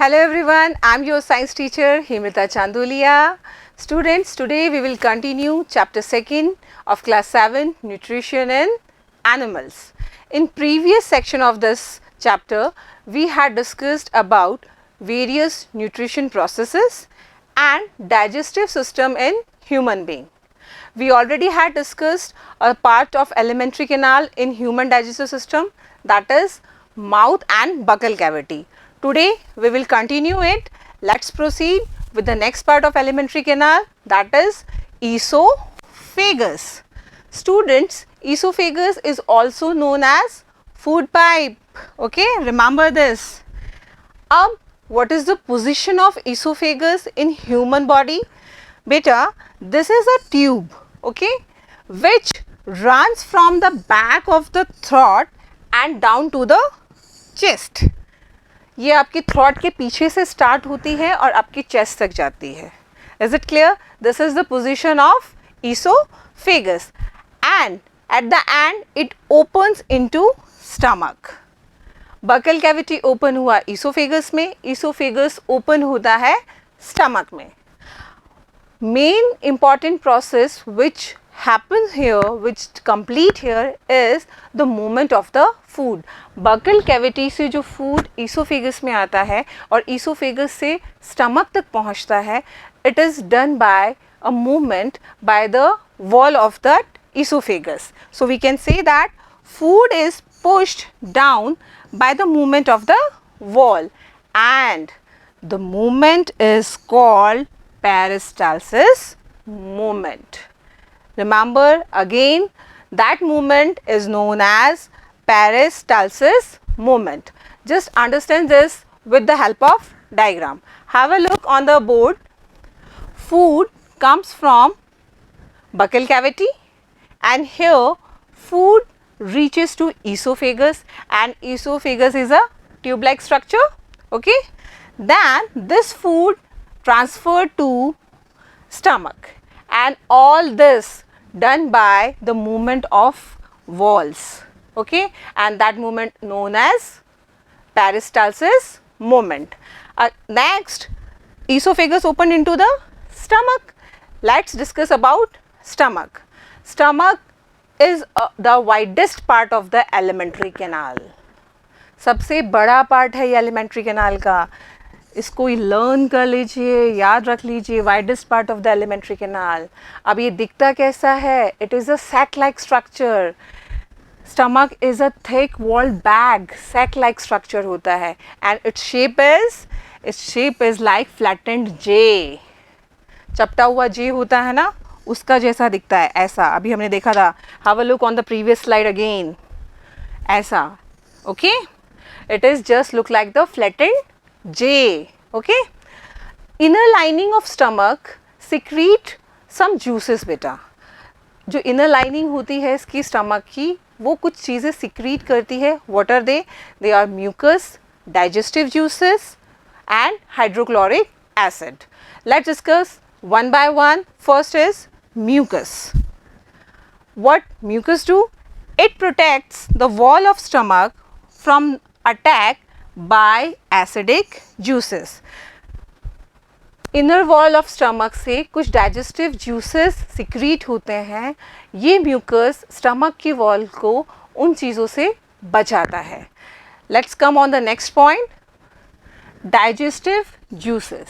Hello everyone, I'm your science teacher Himrita Chandolia. Students, today we will continue chapter 2 of class 7 Nutrition in Animals. In previous section of this chapter, we had discussed about various nutrition processes and digestive system in human being. We already had discussed a part of alimentary canal in human digestive system, that is mouth and buccal cavity. Today we will continue it. Let's proceed with the next part of alimentary canal, that is esophagus. Students, esophagus is also known as food pipe. Okay, remember this. What is the position of esophagus in human body? Beta, this is a tube, okay, which runs from the back of the throat and down to the chest. ये आपकी throat के पीछे से start होती है और आपकी chest तक जाती है. Is it clear? This is the position of esophagus and at the end it opens into stomach. Buccal cavity open हुआ esophagus में, esophagus ओपन होता है stomach में. Main important process which happens here, which complete here is the movement of the food. Buccal cavity से जो food esophagus में आता है और esophagus से stomach तक पहुंचता है, it is done by a movement by the wall of that esophagus. So we can say that food is pushed down by the movement of the wall and the movement is called peristalsis movement. Remember again, that movement is known as peristalsis movement. Just understand this with the help of diagram. Have a look on the board. Food comes from buccal cavity and here food reaches to esophagus and esophagus is a tube-like structure. Okay. Then this food transferred to stomach and all this done by the movement of walls, okay, and that movement known as peristalsis movement. Next, esophagus opened into the stomach. Let's discuss about stomach. Stomach is the widest part of the alimentary canal. सबसे बड़ा part है ये alimentary canal का. इसको learn कर लीजिए, याद रख लीजिए. Widest part of the alimentary canal. अब ये दिखता कैसा है? It is a sac like structure. Stomach is a thick walled bag, sac like structure होता है and its shape is like flattened J. चपटा हुआ जे होता है ना, उसका जैसा दिखता है, ऐसा. अभी हमने देखा था. Have a look on the previous slide again. ऐसा. Okay, it is just look like the flattened J. Okay. Inner lining of stomach secrete some juices बेटा. जो inner lining होती है इसकी stomach की, वो कुछ चीज़ें secrete करती है. What are they? They are mucus, digestive juices and hydrochloric acid. Let's discuss one by one. First is mucus. What mucus do? It protects the wall of stomach from attack by acidic juices. Inner wall of stomach से कुछ digestive juices secrete होते हैं. ये mucus stomach की wall को उन चीज़ों से बचाता है. Let's come on the next point. Digestive juices.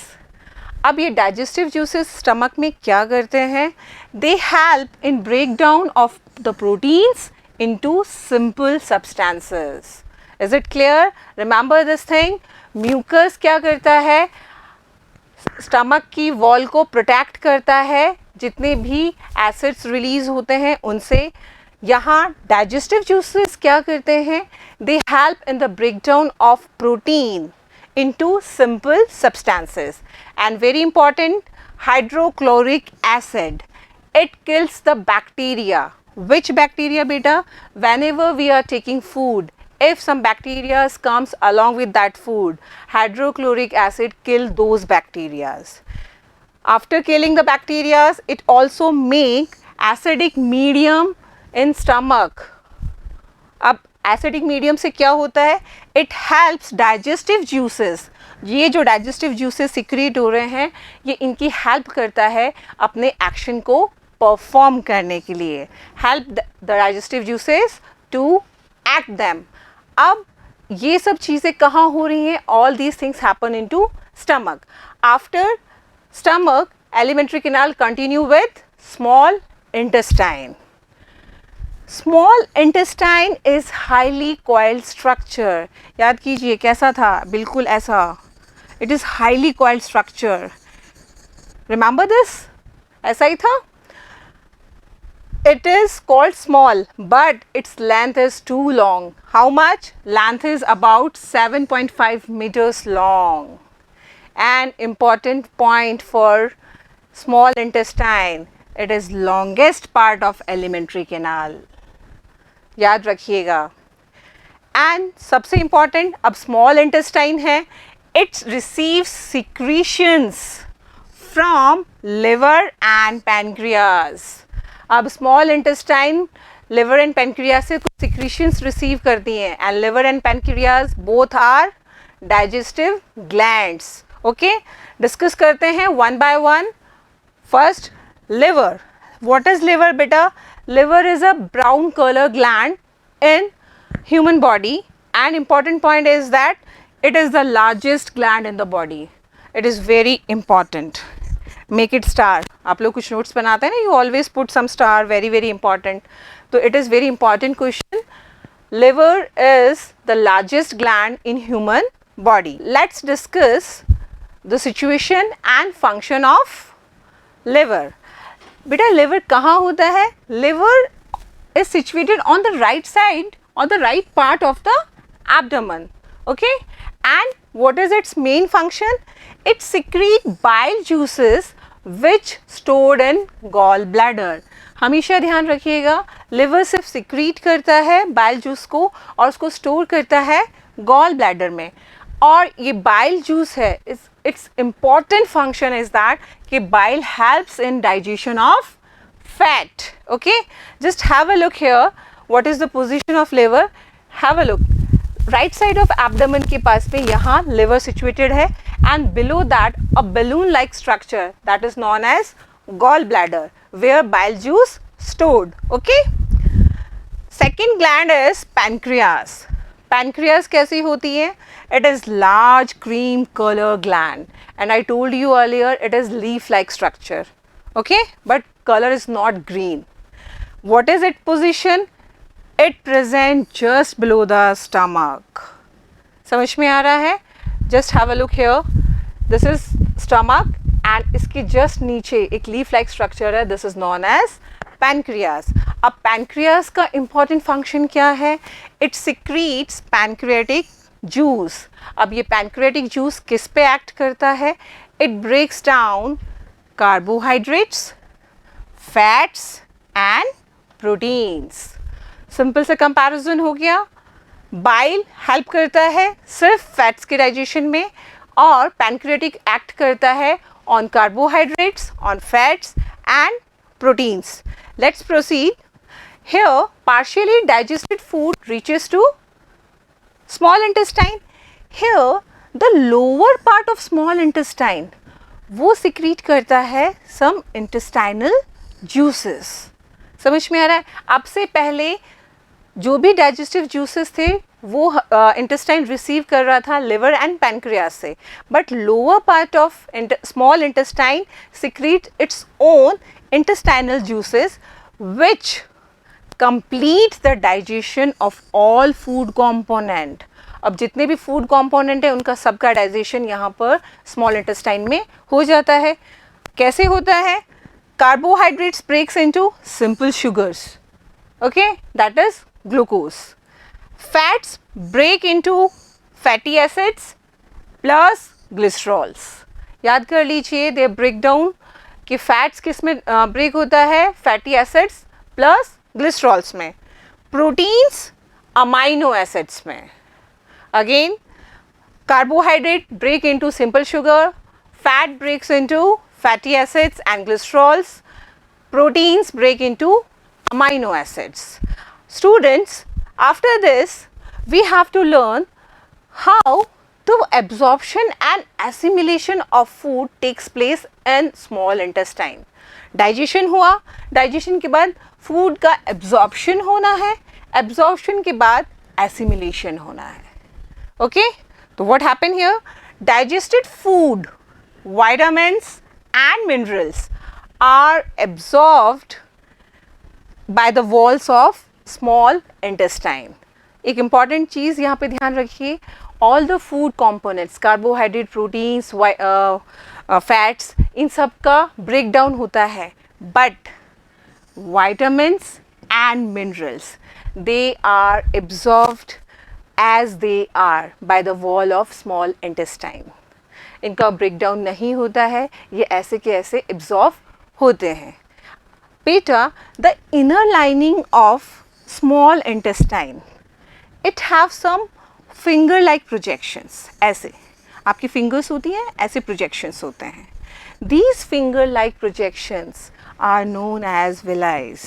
अब ये digestive juices stomach में क्या करते हैं? They help in breakdown of the proteins into simple substances. Is it clear? Remember this thing. Mucus क्या करता है? स्टमक की वॉल को प्रोटेक्ट करता है जितने भी एसिड्स रिलीज होते हैं उनसे. यहाँ डाइजेस्टिव जूसेस क्या करते हैं? They help in the breakdown of protein into simple substances. And very important, hydrochloric acid. It kills the bacteria. Which bacteria beta? Whenever we are taking food, if some bacteria comes along with that food, hydrochloric acid kill those bacteria. After killing the bacteria, it also make acidic medium in stomach. अब acidic medium से क्या होता है, it helps digestive juices, ये जो digestive juices secrete हो रहे हैं ये इनकी हेल्प करता है अपने एक्शन को परफॉर्म करने के लिए, help the digestive juices to act them. अब ये सब चीज़ें कहाँ हो रही हैं, all these things happen in to stomach. After stomach alimentary canal continue with small intestine. Small intestine is highly coiled structure, याद कीजिए कैसा था, बिल्कुल ऐसा, it is highly coiled structure, remember this, ऐसा ही था। It is called small, but its length is too long. How much? Length is about 7.5 meters long. An important point for small intestine, it is longest part of alimentary canal. याद रखिएगा। And सबसे important, अब small intestine है, it receives secretions from liver and pancreas. अब small intestine liver and pancreas से कुछ secretions receive करती हैं, and liver and pancreas both are digestive glands. Okay, discuss करते हैं one by one. First, liver. What is liver बेटा? Liver is a brown colour gland in human body, and important point is that it is the largest gland in the body. It is very important. Make it star, आप लोग कुछ notes बनाते हैं ना, you always put some star, very very important. तो it is very important question. Liver is the largest gland in human body. Let's discuss the situation and function of liver. बेटा liver कहाँ होता है? Liver is situated on the right side, on the right part of the abdomen. Okay, and what is its main function? It secretes bile juices which stored in gall bladder. हमेशा ध्यान रखिएगा, liver सिर्फ secrete करता है bile juice को और उसको store करता है गॉल ब्लैडर में। और ये बाइल जूस है, its important function is that कि bile helps in digestion of fat. Okay, just have a look here, what is the position of liver? Have a look, right side of abdomen के पास में यहाँ liver situated है, and below that a balloon like structure that is known as gall bladder where bile juice stored. Okay, second gland is pancreas. Pancreas कैसी होती है? It is large cream colour gland, and I told you earlier it is leaf like structure, okay, but colour is not green. What is it position? It present just below the stomach. समझ में आ रहा है? Just have a look here. This is stomach and इसके just नीचे एक leaf like structure है, this is known as pancreas. अब pancreas का important function क्या है? It secretes pancreatic juice. अब ये pancreatic juice किस पे act करता है? It breaks down carbohydrates, fats and proteins. Simple से कंपैरिजन हो गया। बाइल हेल्प करता है सिर्फ फैट्स के डाइजेशन में, और पैनक्रियाटिक एक्ट करता है on carbohydrates, on fats and proteins. Let's proceed. Here partially digested food reaches to small intestine. Here the lower part of small intestine वो सिक्रीट करता है सम इंटेस्टाइनल जूसेस। समझ में आ रहा है? अब से पहले जो भी डाइजेस्टिव जूसेस थे वो इंटेस्टाइन रिसीव कर रहा था लिवर एंड पैनक्रियास से, but lower part of small intestine secrete its own intestinal juices which complete the digestion of all food component. अब जितने भी फूड कॉम्पोनेंट है उनका सबका डाइजेशन यहाँ पर स्मॉल इंटेस्टाइन में हो जाता है। कैसे होता है? Carbohydrates breaks into simple sugars, okay, that is glucose. Fats break into fatty acids plus glycerols. याद कर लीजिए, they break down कि fats किस में break होता है? fatty acids plus glycerols में। proteins amino acids में। again carbohydrate break into simple sugar, fat breaks into fatty acids and glycerols, proteins break into amino acids. Students, After this, we have to learn how the absorption and assimilation of food takes place in small intestine. Digestion हुआ, digestion के बाद food का absorption होना है, absorption के बाद assimilation होना है. Okay? So what happened here? Digested food, vitamins and minerals are absorbed by the walls of small intestine. एक important चीज़ यहाँ पे ध्यान रखिए, all the food components, carbohydrate, proteins, fats, इन सब का breakdown होता है, but vitamins and minerals, they are absorbed as they are by the wall of small intestine. इनका ब्रेकडाउन नहीं होता है, ये ऐसे के ऐसे एब्जॉर्ब होते हैं. बेटा, the inner lining of small intestine, it have some finger like projections. ऐसे आपकी फिंगर्स होती हैं, ऐसे प्रोजेक्शंस होते हैं. These finger like projections are known as villi.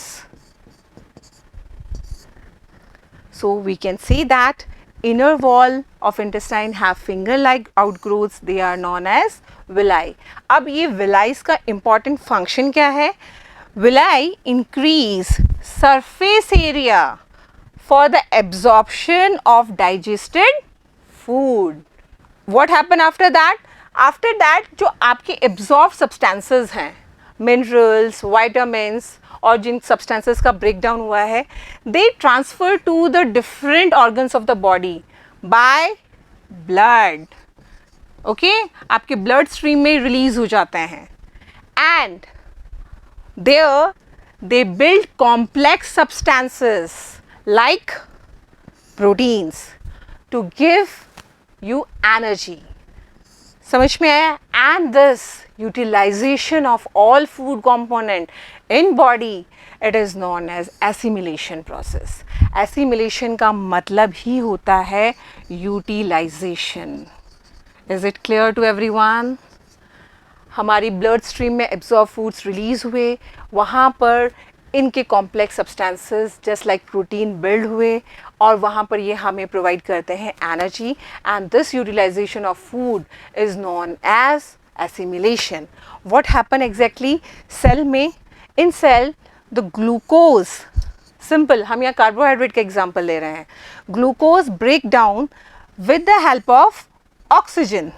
So we can say that inner wall of intestine have finger like outgrowths, they are known as villi. अब ये villi का important function क्या है? Villi increase surface area for the absorption of digested food. What happen after that? After that जो आपके absorbed substances हैं, minerals, vitamins और जिन substances का breakdown हुआ है, they transfer to the different organs of the body by blood. Okay? आपके blood stream में release हो जाते हैं. And there they build complex substances like proteins to give you energy. समझ में आया? And this utilization of all food component in body, it is known as assimilation process. Assimilation का मतलब ही होता है utilization. Is it clear to everyone? हमारी blood stream में absorb foods release हुए, वहाँ पर इनके complex substances just like protein build हुए और वहाँ पर ये हमें प्रोवाइड करते हैं energy. And this utilization of food is known as assimilation. What happen exactly cell में? In cell the glucose, simple, हम यहाँ कार्बोहाइड्रेट का एग्जाम्पल ले रहे हैं. Glucose break down with the help of oxygen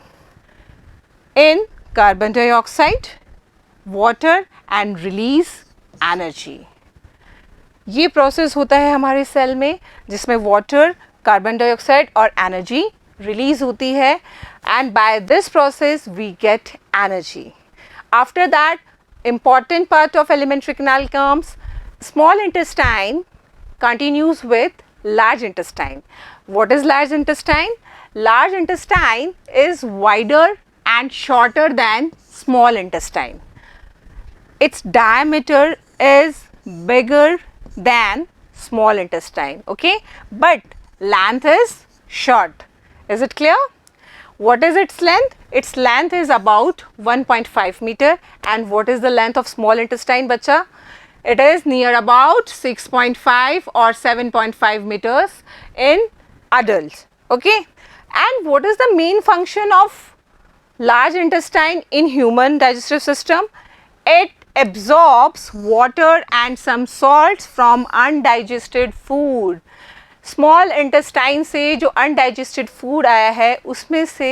in carbon dioxide, water and release energy. ये process होता है हमारे सेल में जिसमें वाटर, कार्बन डाइऑक्साइड और एनर्जी रिलीज होती है and by this process we get energy. After that important part of alimentary canal comes. Small intestine continues with large intestine. What is large intestine? Large intestine is wider and shorter than small intestine. Its diameter is bigger than small intestine, okay, but length is short. Is it clear? What is its length? Its length is about 1.5 meter. And what is the length of small intestine, bacha? It is near about 6.5 or 7.5 meters in adults, okay. And what is the main function of large intestine in human digestive system? It absorbs water and some salts from undigested food. Small intestine से जो undigested food आया है उसमें से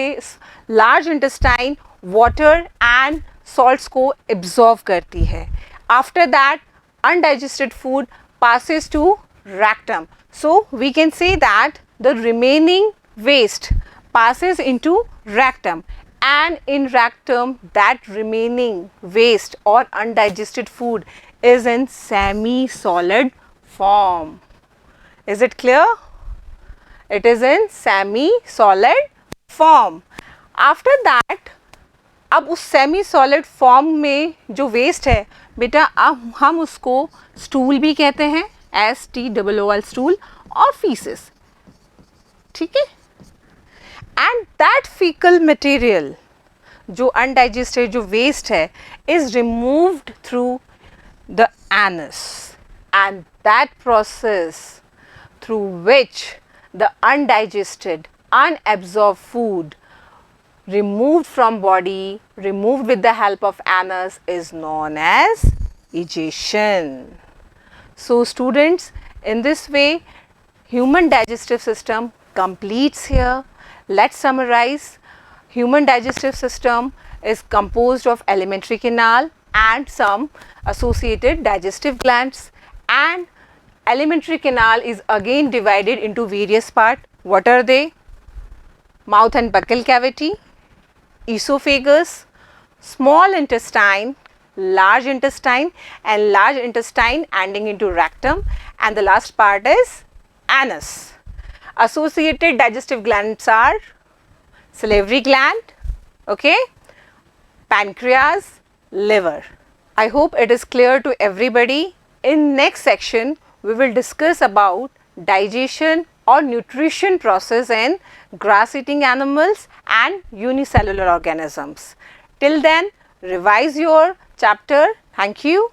large intestine water and salts को absorb करती है. After that undigested food passes to rectum. So we can say that the remaining waste passes into rectum, and in rectum that remaining waste or undigested food is in semi-solid form. Is it clear? It is in semi-solid form. After that, अब उस semi-solid form में जो waste है बेटा अब हम उसको stool भी कहते हैं, STOOL stool और feces, ठीक है. And that fecal material जो undigested जो waste है is removed through the anus, and that process through which the undigested, unabsorbed food removed from body, removed with the help of anus, is known as egestion. So students, in this way human digestive system completes here. Let's summarize. Human digestive system is composed of alimentary canal and some associated digestive glands, and alimentary canal is again divided into various parts. What are they? Mouth and buccal cavity, esophagus, small intestine, large intestine, and large intestine ending into rectum, and the last part is anus. Associated digestive glands are salivary gland, okay, pancreas, liver. I hope it is clear to everybody. In next section, we will discuss about digestion or nutrition process in grass eating animals and unicellular organisms. Till then, revise your chapter. Thank you.